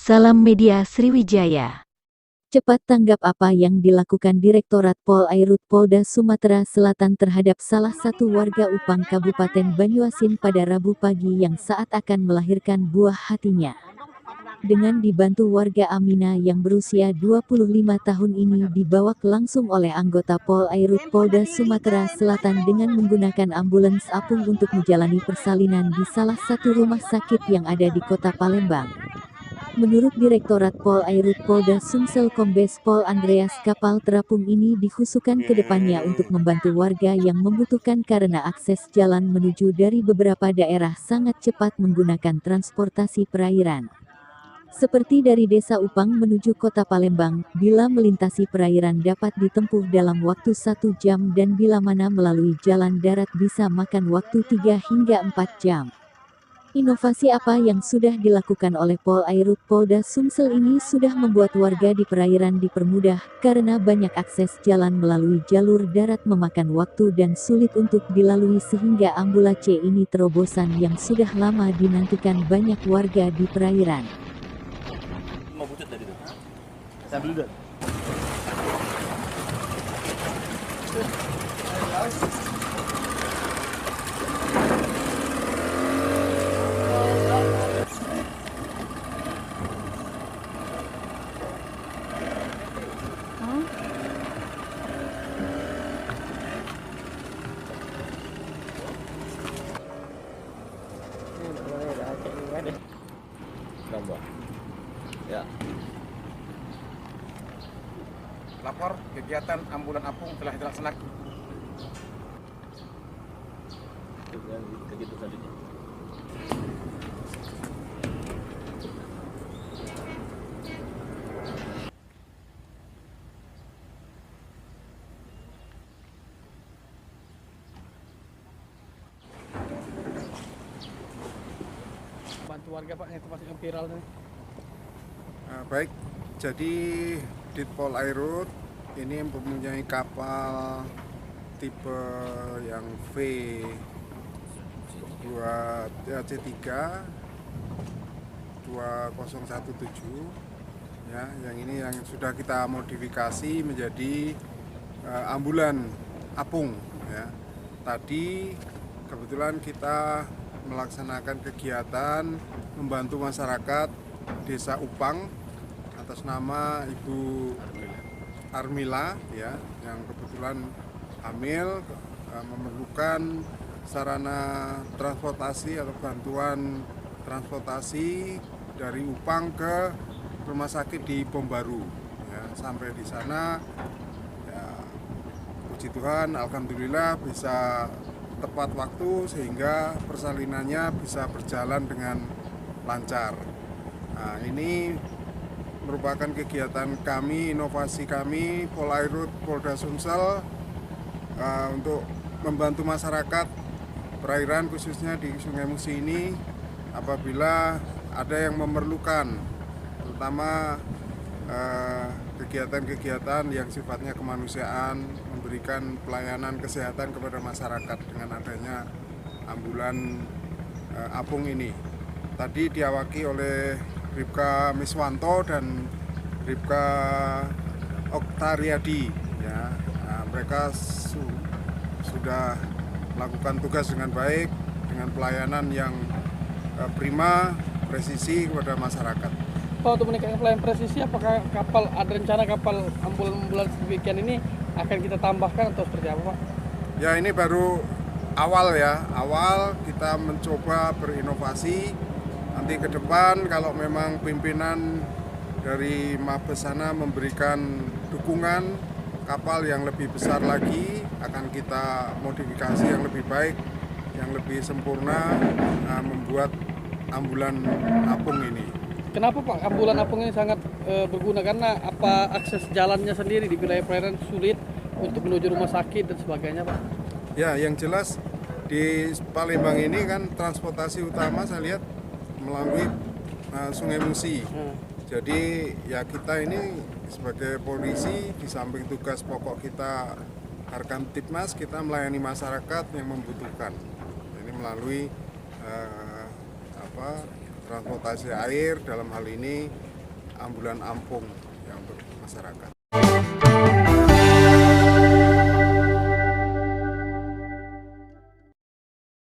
Salam Media Sriwijaya. Cepat tanggap apa yang dilakukan Direktorat Polairut Polda Sumatera Selatan terhadap salah satu warga Upang Kabupaten Banyuasin pada Rabu pagi yang saat akan melahirkan buah hatinya. Dengan dibantu warga Amina yang berusia 25 tahun ini dibawa langsung oleh anggota Polairut Polda Sumatera Selatan dengan menggunakan ambulans apung untuk menjalani persalinan di salah satu rumah sakit yang ada di Kota Palembang. Menurut Direktorat Polairut Polda Sumsel Kombes Pol Andreas, kapal terapung ini dikhususkan ke depannya untuk membantu warga yang membutuhkan karena akses jalan menuju dari beberapa daerah sangat cepat menggunakan transportasi perairan. Seperti dari Desa Upang menuju Kota Palembang, bila melintasi perairan dapat ditempuh dalam waktu 1 jam dan bila mana melalui jalan darat bisa makan waktu 3 hingga 4 jam. Inovasi apa yang sudah dilakukan oleh Polairut Polda Sumsel ini sudah membuat warga di perairan dipermudah, karena banyak akses jalan melalui jalur darat memakan waktu dan sulit untuk dilalui sehingga ambulans ini terobosan yang sudah lama dinantikan banyak warga di perairan. Mau butut dari itu? Sambil dulu. Nambah. Ya. Lapor kegiatan ambulan apung telah dilaksanakan. Begitu selanjutnya. Bantu warga Pak yang termasuk yang viral nih. Baik, jadi di Polairut ini mempunyai kapal tipe yang C3 2017 ya, yang ini yang sudah kita modifikasi menjadi ambulan apung ya. Tadi kebetulan kita melaksanakan kegiatan membantu masyarakat Desa Upang atas nama Ibu Armila ya, yang kebetulan hamil, memerlukan sarana transportasi atau bantuan transportasi dari Upang ke rumah sakit di Bom Baru ya. Sampai di sana ya, puji Tuhan alhamdulillah bisa tepat waktu sehingga persalinannya bisa berjalan dengan lancar. Nah, ini merupakan kegiatan kami, inovasi kami Polairut Polda Sumsel untuk membantu masyarakat perairan khususnya di Sungai Musi ini apabila ada yang memerlukan, terutama kegiatan-kegiatan yang sifatnya kemanusiaan, memberikan pelayanan kesehatan kepada masyarakat dengan adanya ambulan apung ini. Tadi diawaki oleh Ripka Miswanto dan Ripka Oktariadi ya. Nah, mereka sudah melakukan tugas dengan baik, dengan pelayanan yang prima, presisi kepada masyarakat. Pak, untuk meningkatkan pelayanan presisi, apakah ada rencana kapal ambulans demikian ini akan kita tambahkan atau seperti apa, Pak? Ya, ini baru awal ya, awal kita mencoba berinovasi. Nanti ke depan kalau memang pimpinan dari Mabes sana memberikan dukungan kapal yang lebih besar lagi, akan kita modifikasi yang lebih baik, yang lebih sempurna, membuat ambulan apung ini. Kenapa Pak ambulan apung ini sangat berguna? Karena apa akses jalannya sendiri di wilayah perairan sulit untuk menuju rumah sakit dan sebagainya, Pak? Ya, yang jelas di Palembang ini kan transportasi utama saya lihat melalui Sungai Musi. Jadi ya kita ini sebagai polisi di samping tugas pokok kita Harkamtibmas, kita melayani masyarakat yang membutuhkan. Ini melalui transportasi air, dalam hal ini ambulan Ampung yang untuk masyarakat.